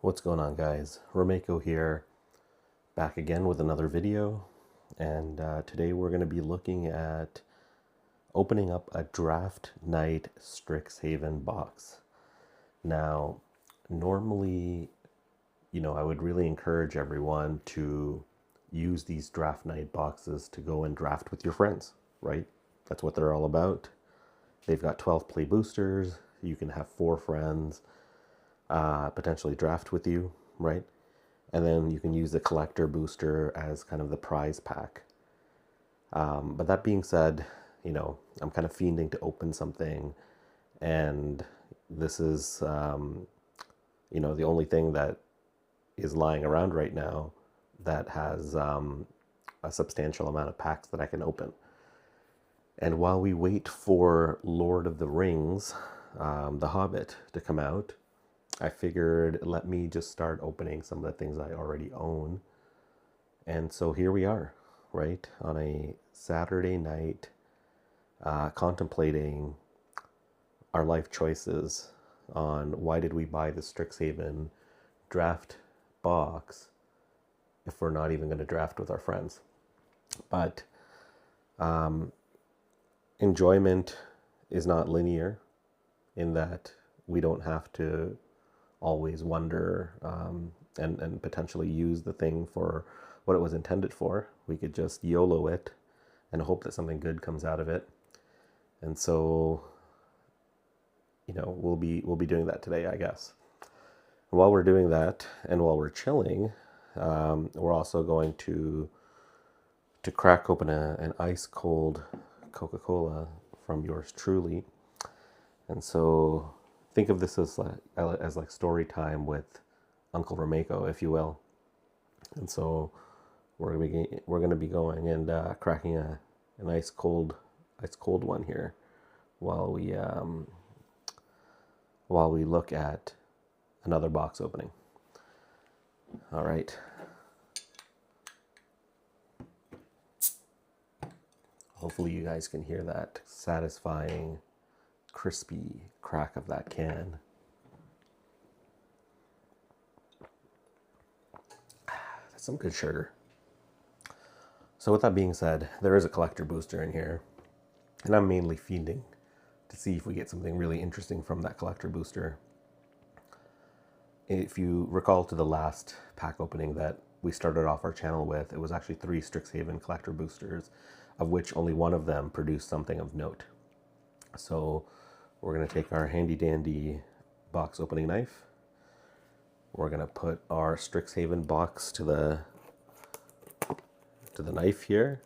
What's going on, guys? Romeko here, back again with another video, and today we're going to be looking at opening up a draft night Strixhaven box. Now, normally, I would really encourage everyone to use these draft night boxes to go and draft with your friends, right? That's what they're all about. They've got 12 play boosters. You can have 4 friends potentially draft with you, right? And then you can use the collector booster as kind of the prize pack. But that being said, I'm kind of fiending to open something, and this is, the only thing that is lying around right now that has a substantial amount of packs that I can open. And while we wait for Lord of the Rings, The Hobbit, to come out, I figured let me just start opening some of the things I already own. And so here we are, right, on a Saturday night, contemplating our life choices on why did we buy the Strixhaven draft box if we're not even going to draft with our friends. But enjoyment is not linear in that we don't have to always wonder and potentially use the thing for what it was intended for. We could just YOLO it and hope that something good comes out of it. And so, we'll be doing that today, I guess. And while we're doing that and while we're chilling, we're also going to crack open an ice cold Coca-Cola from yours truly. And so think of this as like story time with Uncle Romeko, if you will. And so we're gonna be going and cracking an ice cold one here while we look at another box opening. All right. Hopefully you guys can hear that satisfying, crispy crack of that can. That's some good sugar. So with that being said, there is a collector booster in here, and I'm mainly fiending to see if we get something really interesting from that collector booster. If you recall to the last pack opening that we started off our channel with, it was actually 3 Strixhaven collector boosters, of which only one of them produced something of note. So we're going to take our handy dandy box opening knife. We're going to put our Strixhaven box to the knife here.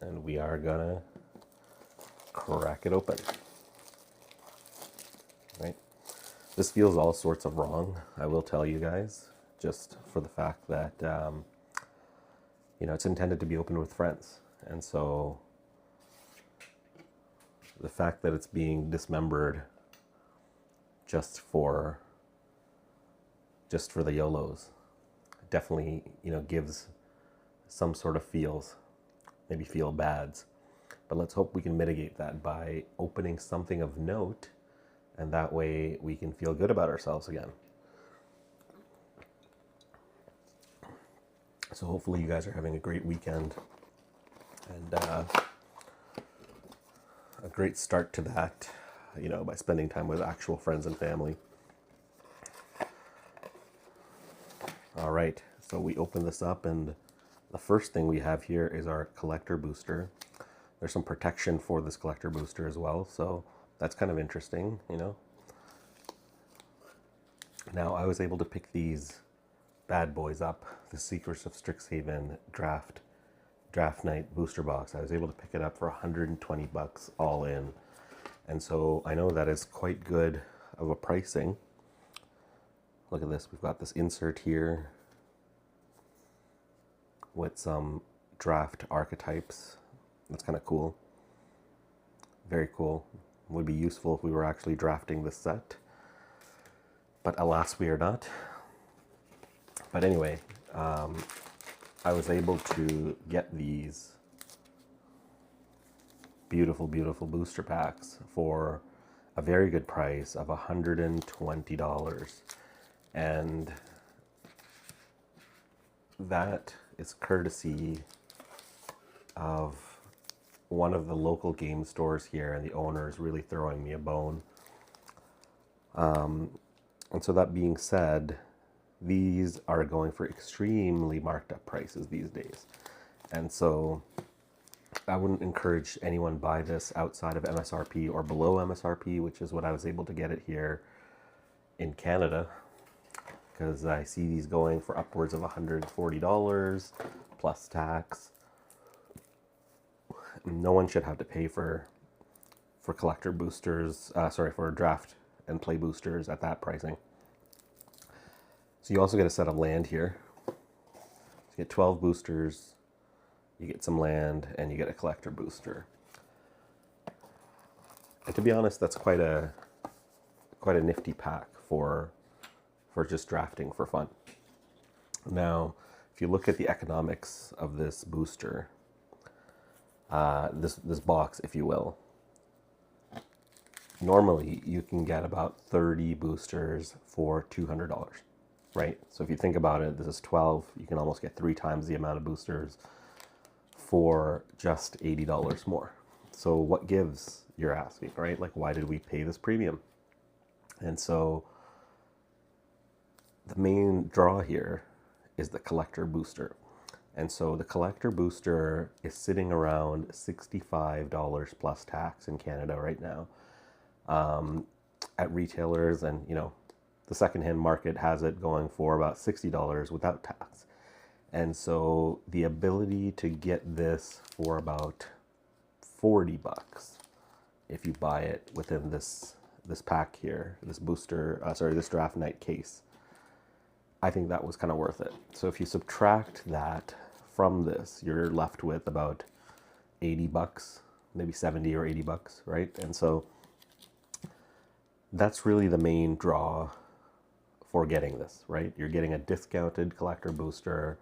And we are going to crack it open. Right? This feels all sorts of wrong, I will tell you guys, just for the fact that it's intended to be opened with friends. And so the fact that it's being dismembered just for the YOLOs definitely, gives some sort of feels, maybe feel bads. But let's hope we can mitigate that by opening something of note, and that way we can feel good about ourselves again. So hopefully you guys are having a great weekend and a great start to that, by spending time with actual friends and family. All right, so we open this up, and the first thing we have here is our collector booster. There's some protection for this collector booster as well, so that's kind of interesting, Now, I was able to pick these bad boys up, the Secrets of Strixhaven draft night booster box. I was able to pick it up for $120 all in. And so I know that is quite good of a pricing. Look at this. We've got this insert here with some draft archetypes. That's kind of cool. Very cool. Would be useful if we were actually drafting this set. But alas, we are not. But anyway, I was able to get these beautiful, beautiful booster packs for a very good price of $120. And that is courtesy of one of the local game stores here, and the owner is really throwing me a bone. And so that being said, these are going for extremely marked up prices these days. And so I wouldn't encourage anyone buy this outside of MSRP or below MSRP, which is what I was able to get it here in Canada, because I see these going for upwards of $140 plus tax. No one should have to pay for collector boosters, for draft and play boosters at that pricing. So you also get a set of land here. You get 12 boosters, you get some land, and you get a collector booster. And to be honest, that's quite a nifty pack for just drafting for fun. Now, if you look at the economics of this booster, this box, if you will, normally you can get about 30 boosters for $200, right? So if you think about it, this is 12. You can almost get 3 times the amount of boosters for just $80 more. So what gives, you're asking, right? Like, why did we pay this premium? And so the main draw here is the collector booster. And so the collector booster is sitting around $65 plus tax in Canada right now. At retailers, and the secondhand market has it going for about $60 without tax. And so the ability to get this for about $40 if you buy it within this pack here, this booster, this draft night case, I think that was kind of worth it. So if you subtract that from this, you're left with about $80, maybe 70 or $80, right? And so that's really the main draw for getting this, right? You're getting a discounted collector booster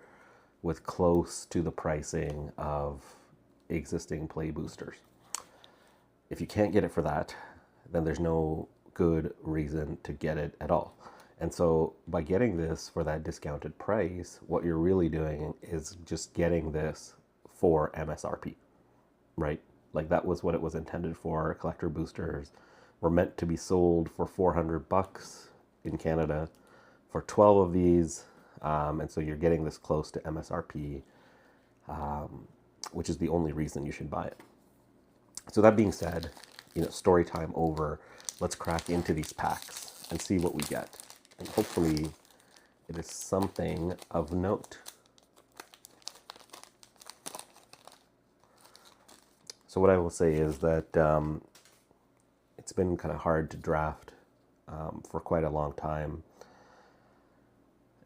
with close to the pricing of existing play boosters. If you can't get it for that, then there's no good reason to get it at all. And so by getting this for that discounted price, what you're really doing is just getting this for MSRP, right? Like, that was what it was intended for. Collector boosters were meant to be sold for $400 in Canada for 12 of these. And so you're getting this close to MSRP, which is the only reason you should buy it. So that being said, story time over. Let's crack into these packs and see what we get. And hopefully it is something of note. So what I will say is that it's been kind of hard to draft for quite a long time.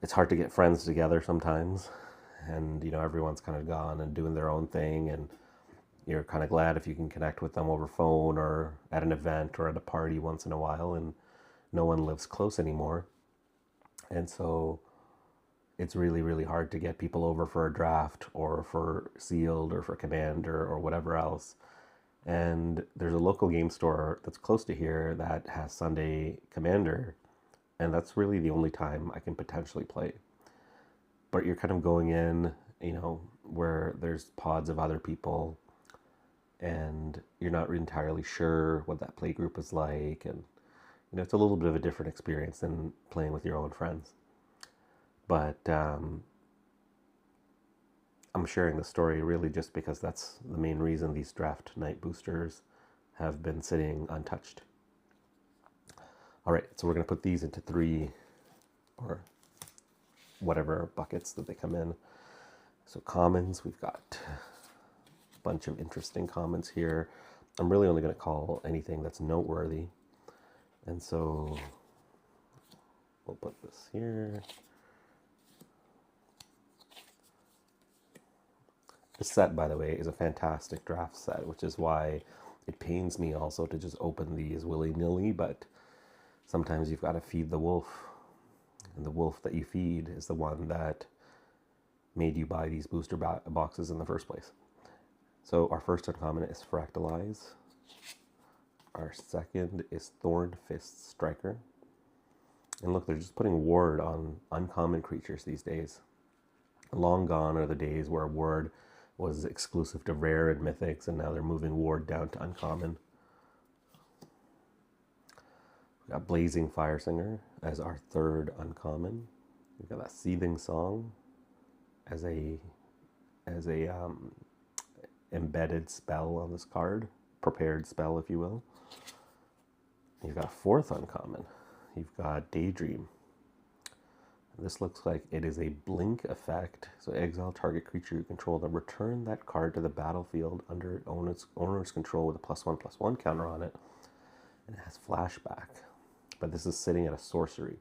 It's hard to get friends together sometimes, and everyone's kind of gone and doing their own thing, and you're kind of glad if you can connect with them over phone or at an event or at a party once in a while, and no one lives close anymore. And so it's really, really hard to get people over for a draft or for sealed or for Commander or whatever else. And there's a local game store that's close to here that has Sunday Commander, and that's really the only time I can potentially play. But you're kind of going in, where there's pods of other people, and you're not entirely sure what that play group is like, and it's a little bit of a different experience than playing with your own friends. But I'm sharing the story really just because that's the main reason these draft night boosters have been sitting untouched. All right, so we're going to put these into 3 or whatever buckets that they come in. So commons, we've got a bunch of interesting commons here. I'm really only going to call anything that's noteworthy. And so we'll put this here. This set, by the way, is a fantastic draft set, which is why it pains me also to just open these willy-nilly, but sometimes you've got to feed the wolf, and the wolf that you feed is the one that made you buy these booster boxes in the first place. So our first uncommon is Fractalize. Our second is Thorn Fist Striker. And look, they're just putting ward on uncommon creatures these days. Long gone are the days where ward was exclusive to rare and mythics, and now they're moving ward down to uncommon. We got Blazing Fire Singer as our third uncommon. We've got that Seething Song as a embedded spell on this card, prepared spell, if you will. You've got a fourth uncommon. You've got Daydream. This looks like it is a blink effect. So exile target creature you control, then return that card to the battlefield under owner's control with a +1/+1 counter on it. And it has flashback. But this is sitting at a sorcery.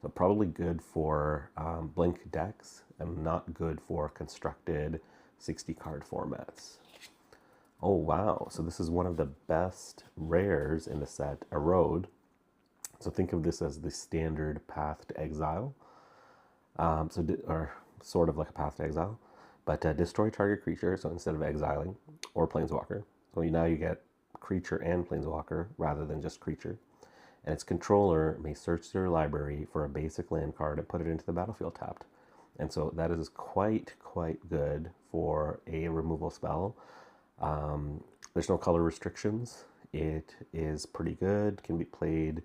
So probably good for blink decks and not good for constructed 60 card formats. Oh wow, so this is one of the best rares in the set, Erode. So think of this as the standard path to exile. Or sort of like a path to exile, but destroy target creature. So instead of exiling or planeswalker, so now you get creature and planeswalker rather than just creature. And its controller may search their library for a basic land card and put it into the battlefield tapped. And so that is quite good for a removal spell. There's no color restrictions. It is pretty good. Can be played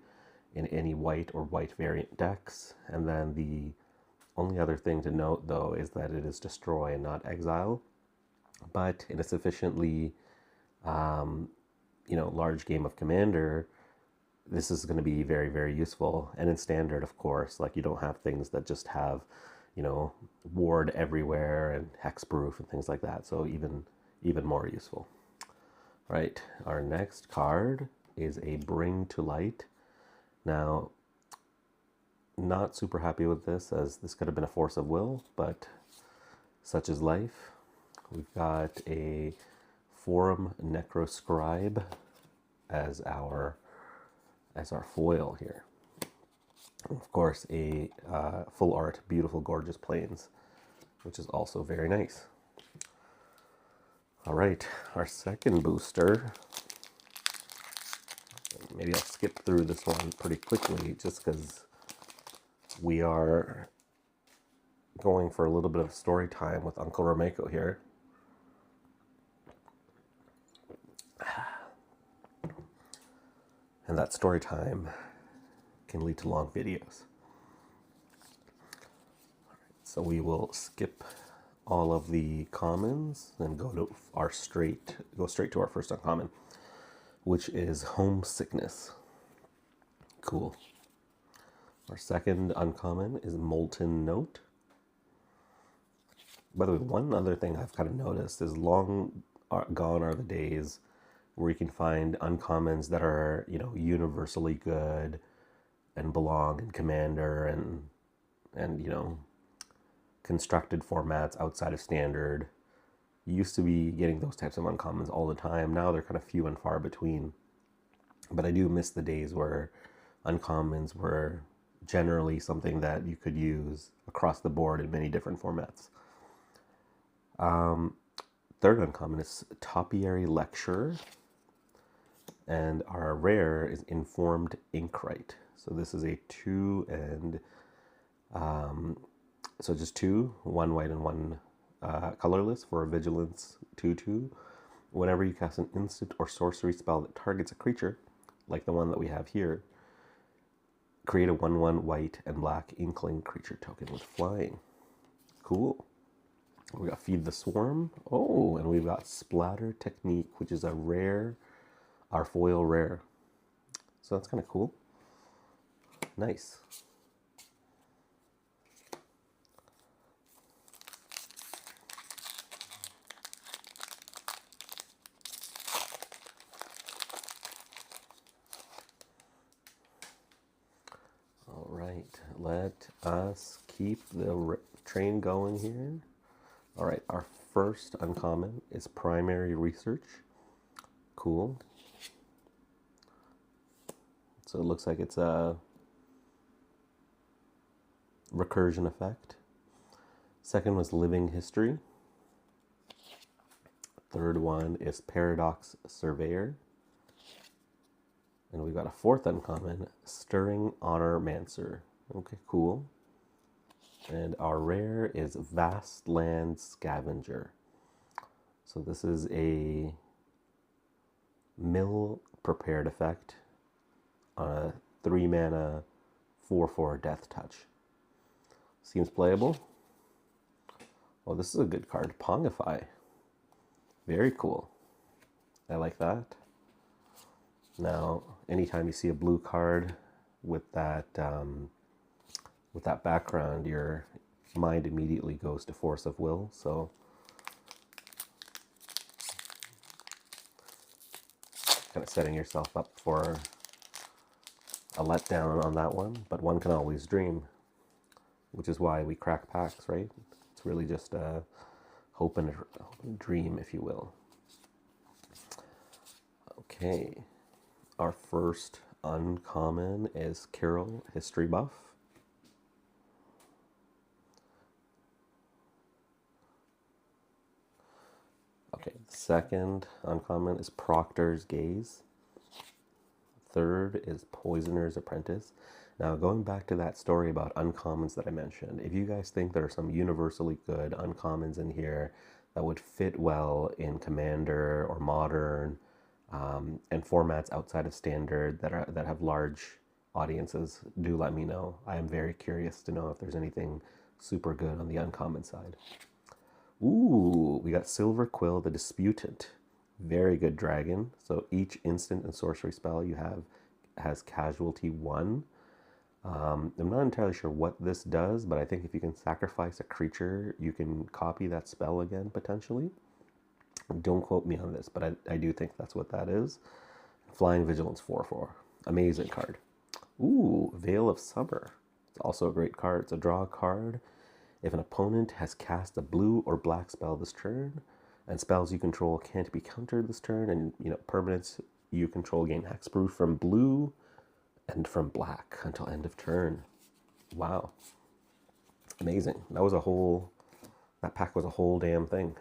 in any white or white variant decks. And then the only other thing to note, though, is that it is destroy and not exile. But in a sufficiently, large game of Commander, this is going to be very useful. And in Standard, of course, like you don't have things that just have, ward everywhere and hexproof and things like that. So even more useful. All right, our next card is a Bring to Light. Now, not super happy with this, as this could have been a Force of Will, but such is life. We've got a Forum Necroscribe as our foil here. Of course, a full art, beautiful, gorgeous plains, which is also very nice. All right, our second booster. Maybe I'll skip through this one pretty quickly, just because we are going for a little bit of story time with Uncle Rameko here. And that story time can lead to long videos. So we will skip all of the commons and go straight to our first uncommon, which is Homesickness. Cool. Our second uncommon is Molten Note. By the way, one other thing I've kind of noticed is long gone are the days where you can find uncommons that are, universally good and belong in Commander and constructed formats outside of Standard. You used to be getting those types of uncommons all the time. Now they're kind of few and far between. But I do miss the days where uncommons were generally something that you could use across the board in many different formats. Third uncommon is Topiary Lecturer. And our rare is Informed Inkwright. So this is a 2 and so just 2, 1 white and 1 colorless for a Vigilance 2/2. Whenever you cast an instant or sorcery spell that targets a creature, like the one that we have here, create a 1/1 white and black Inkling creature token with flying. Cool. We got Feed the Swarm. Oh, and we've got Splatter Technique, which is a rare, our foil rare. So that's kind of cool. Nice. All right, let us keep the train going here. All right, our first uncommon is Primary Research. Cool. So it looks like it's a recursion effect. Second was Living History. Third one is Paradox Surveyor. And we've got a fourth uncommon, Stirring Honor Mancer. Okay, cool. And our rare is Vast Land Scavenger. So this is a mill prepared effect on a 3 mana 4/4 death touch. Seems playable. Oh, this is a good card. Pongify. Very cool. I like that. Now, anytime you see a blue card with that background, your mind immediately goes to Force of Will. So kind of setting yourself up for a letdown on that one, but one can always dream, which is why we crack packs, right? It's really just a hope and a dream, if you will. Okay, our first uncommon is Carol History Buff. Okay, the second uncommon is Proctor's Gaze. Third is Poisoner's Apprentice. Now, going back to that story about uncommons that I mentioned, if you guys think there are some universally good uncommons in here that would fit well in Commander or Modern, and formats outside of Standard that have large audiences, do let me know. I am very curious to know if there's anything super good on the uncommon side. Ooh, we got Silver Quill the Disputant. Very good dragon. So each instant and sorcery spell you have has casualty 1. I'm not entirely sure what this does, but I think if you can sacrifice a creature, you can copy that spell again, potentially. Don't quote me on this, but I do think that's what that is. Flying Vigilance 4/4. Amazing card. Ooh, Veil of Summer. It's also a great card. It's a draw card. If an opponent has cast a blue or black spell this turn, and spells you control can't be countered this turn, and permanents you control gain hexproof from blue and from black until end of turn. Wow. Amazing. That pack was a whole damn thing.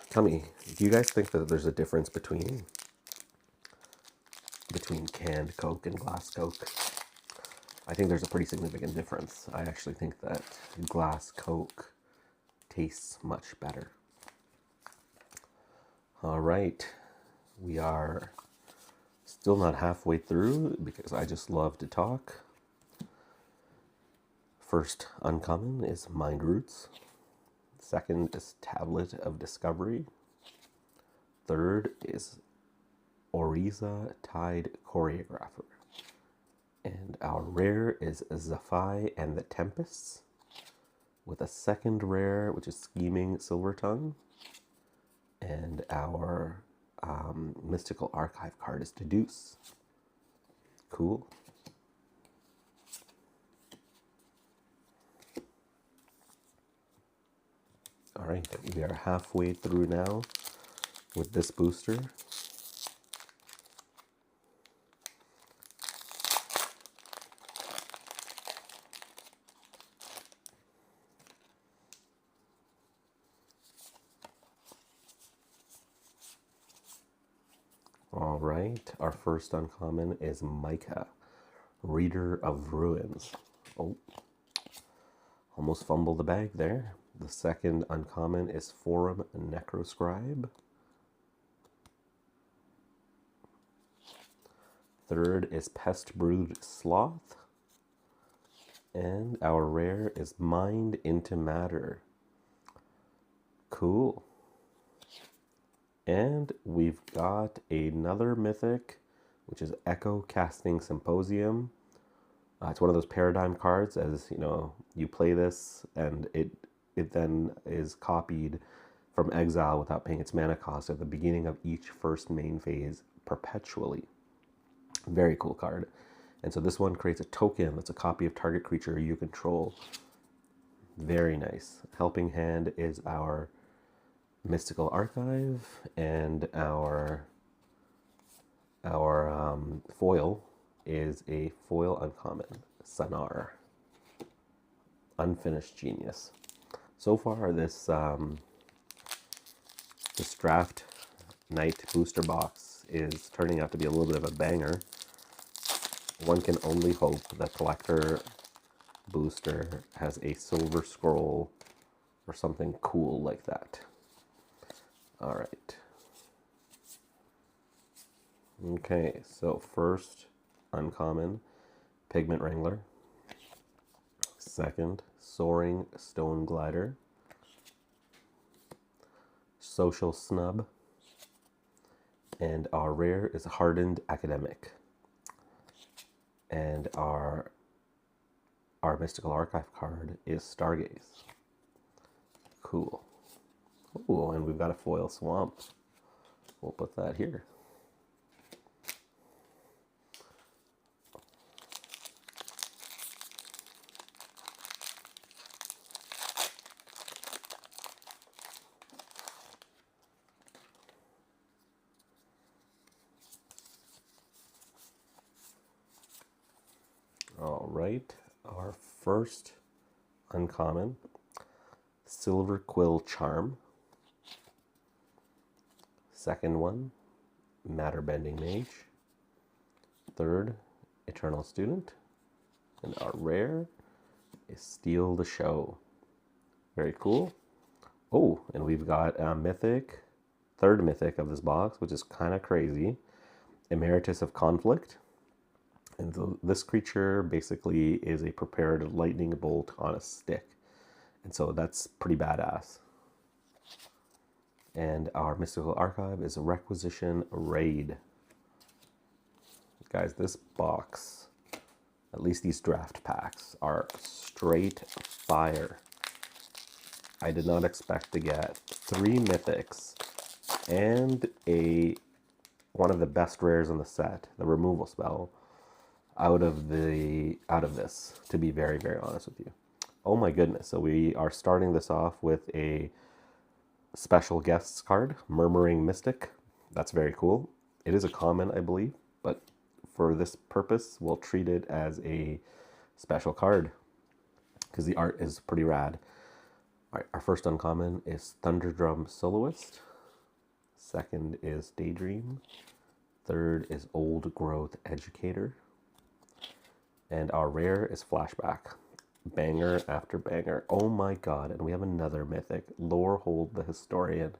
Tell me, do you guys think that there's a difference between canned Coke and glass Coke? I think there's a pretty significant difference. I actually think that glass Coke tastes much better. All right, we are still not halfway through because I just love to talk. First uncommon is Mind Roots. Second is Tablet of Discovery. Third is Oriza Tide Choreographer. And our rare is Zaphi and the Tempests, with a second rare, which is Scheming Silvertongue. And our Mystical Archive card is Deduce. Cool. All right, we are halfway through now with this booster. All right, our first uncommon is Micah, Reader of Ruins. Oh, almost fumbled the bag there. The second uncommon is Forum Necroscribe. Third is Pest Brood Sloth. And our rare is Mind into Matter. Cool. And we've got another mythic, which is Echo Casting Symposium. It's one of those paradigm cards, as you play this and it then is copied from exile without paying its mana cost at the beginning of each first main phase perpetually. Very cool card. And so this one creates a token that's a copy of target creature you control. Very nice. Helping Hand is our Mystical Archive, and our foil is a foil uncommon, Sanar. Unfinished Genius. So far, this draft night booster box is turning out to be a little bit of a banger. One can only hope the collector booster has a silver scroll or something cool like that. All right. Okay, so first uncommon, Pigment Wrangler. Second, Soaring Stone Glider. Social Snub. And our rare is Hardened Academic. And our Mystical Archive card is Stargaze. Cool. Ooh, and we've got a foil Swamp. We'll put that here. All right, our first uncommon, Silver Quill Charm. Second one, Matter Bending Mage. Third, Eternal Student. And our rare is Steal the Show. Very cool. Oh, and we've got a mythic, third mythic of this box, which is kind of crazy. Emeritus of Conflict. And this creature basically is a prepared lightning bolt on a stick. And so that's pretty badass. And our Mystical Archive is a Requisition Raid. Guys, this box, at least these draft packs, are straight fire. I did not expect to get 3 mythics and one of the best rares in the set, the removal spell, out of this, to be very, very honest with you. Oh my goodness. So we are starting this off with a special guests card, Murmuring Mystic. That's very cool. It is a common, I believe, but for this purpose, we'll treat it as a special card because the art is pretty rad. All right, our first uncommon is Thunderdrum Soloist. Second is Daydream. Third is Old Growth Educator. And our rare is Flashback. Banger after banger. Oh my god. And we have another mythic. Lorehold the Historian.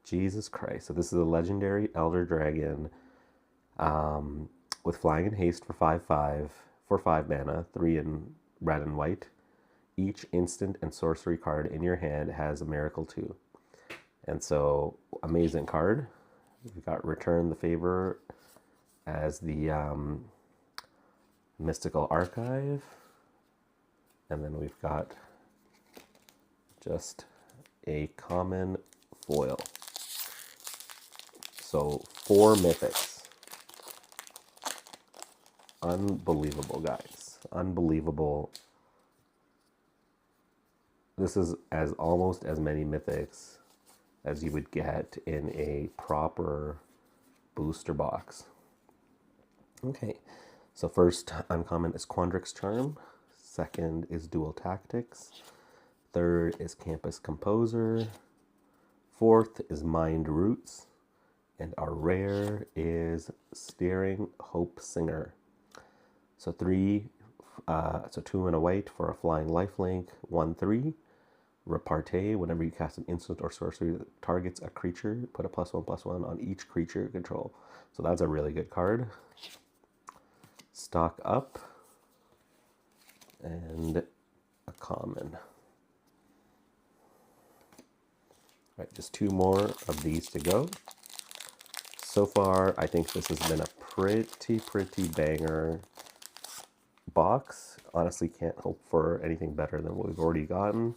Jesus Christ. So this is a legendary Elder Dragon with Flying and Haste for 5/5 for 5 mana, 3 in red and white. Each instant and sorcery card in your hand has a Miracle 2. And so, amazing card. We've got Return the Favor as the Mystical Archive. And then we've got just a common foil. So 4 mythics. Unbelievable, guys. Unbelievable. This is almost as many mythics as you would get in a proper booster box. Okay, so first uncommon is Quandrix Charm. Second is Dual Tactics. Third is Campus Composer. Fourth is Mind Roots. And our rare is Steering Hope Singer. So 2 and a white for a flying lifelink. 1/3. Repartee. Whenever you cast an instant or sorcery that targets a creature, put a +1/+1 on each creature you control. So that's a really good card. Stock Up. And a common. All right, just 2 more of these to go. So far, I think this has been a pretty banger box. Honestly, can't hope for anything better than what we've already gotten.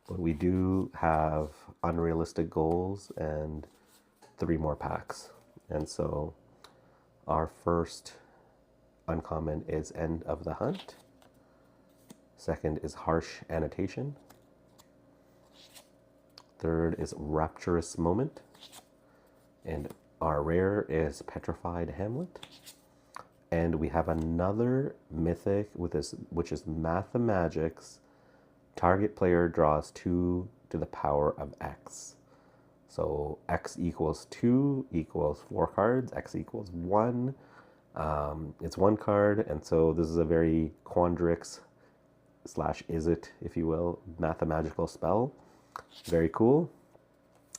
But we do have unrealistic goals and 3 more packs. And so our first uncommon is End of the Hunt. Second is Harsh Annotation. Third is Rapturous Moment. And our rare is Petrified Hamlet. And we have another mythic with this, which is Mathemagic's Target player draws 2 to the power of X. So X equals 2 equals 4 cards. X equals 1. It's 1 card. And so this is a very Quandrix / is it, if you will, mathematical spell. Very cool.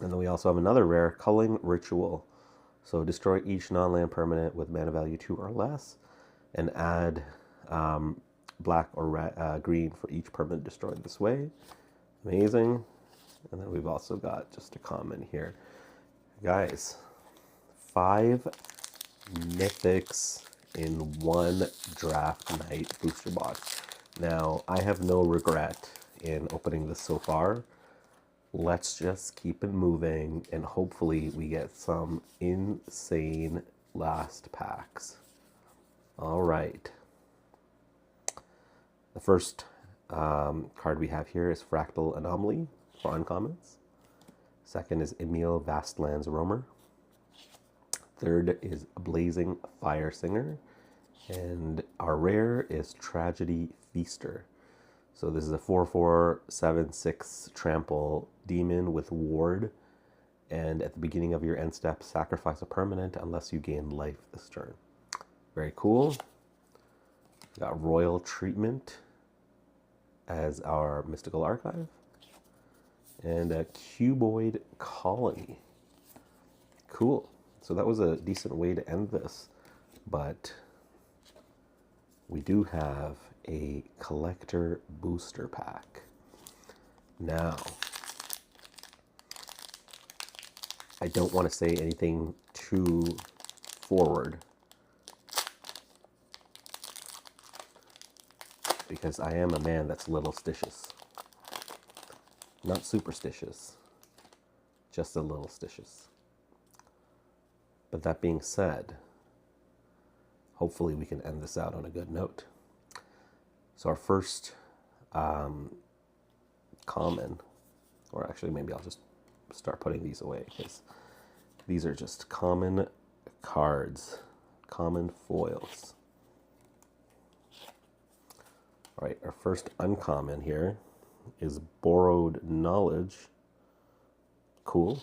And then we also have another rare, Culling Ritual. So destroy each non-land permanent with mana value 2 or less, and add black or green for each permanent destroyed this way. Amazing. And then we've also got just a comment here. Guys, 5 mythics in one draft night booster box. Now, I have no regret in opening this so far. Let's just keep it moving, and hopefully we get some insane last packs. All right. The first card we have here is Fractal Anomaly for uncommons. Second is Emil Vastlands Roamer. Third is Blazing Fire Singer. And our rare is Tragedy Feaster. So this is a 4/4/7/6 trample demon with ward. And at the beginning of your end step, sacrifice a permanent unless you gain life this turn. Very cool. We got Royal Treatment as our Mystical Archive. And a Cuboid Colony. Cool. So that was a decent way to end this. But we do have a collector booster pack. Now, I don't want to say anything too forward because I am a man that's little stitious. Not superstitious, just a little stitious. But that being said, hopefully we can end this out on a good note. So our first common, or actually maybe I'll just start putting these away because these are just common cards, common foils. All right, our first uncommon here is Borrowed Knowledge. Cool.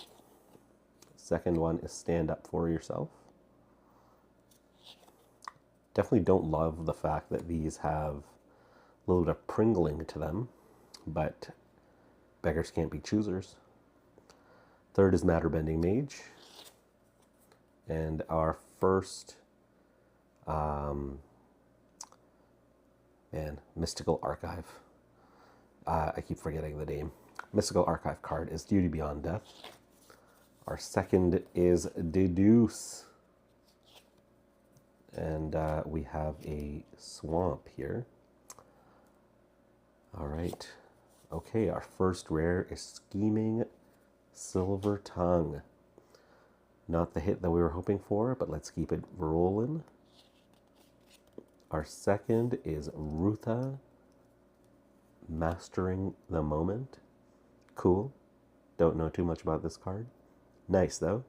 Second one is Stand Up For Yourself. Definitely don't love the fact that these have a little bit of pringling to them, but beggars can't be choosers. Third is Matter Bending Mage. And our first Mystical Archive. I keep forgetting the name. Mystical Archive card is Duty Beyond Death. Our second is Deduce. And we have a Swamp here. All right. Okay, our first rare is Scheming Silver Tongue. Not the hit that we were hoping for, but let's keep it rolling. Our second is Rutha, Mastering the Moment. Cool. Don't know too much about this card. Nice, though.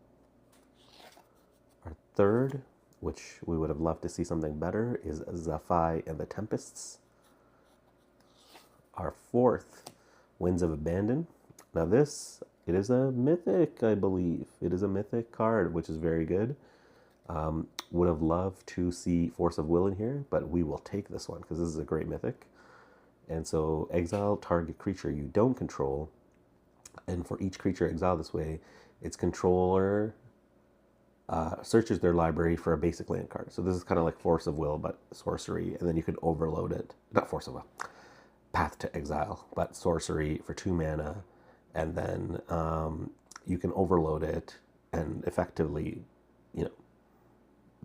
Our third, which we would have loved to see something better, is Zaphi and the Tempests. Our fourth, Winds of Abandon. Now this, it is a mythic, I believe. It is a mythic card, which is very good. Would have loved to see Force of Will in here, but we will take this one because this is a great mythic. And so exile target creature you don't control. And for each creature exiled this way, its controller searches their library for a basic land card. So this is kind of like Force of Will, but sorcery. And then you could overload it. Not Force of Will. Path to Exile, but sorcery for 2 mana. And then you can overload it and effectively,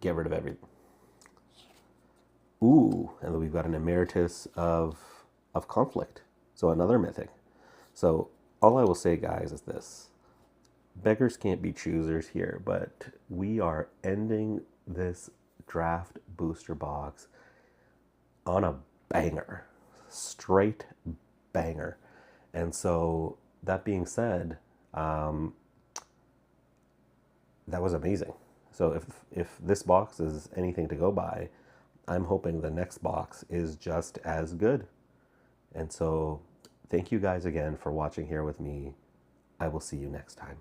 get rid of everything. Ooh, and then we've got an Emeritus of Conflict. So another mythic. So all I will say, guys, is this. Beggars can't be choosers here, but we are ending this draft booster box on a banger. Straight banger. And so that being said, that was amazing. So if this box is anything to go by, I'm hoping the next box is just as good. And so thank you guys again for watching here with me. I will see you next time.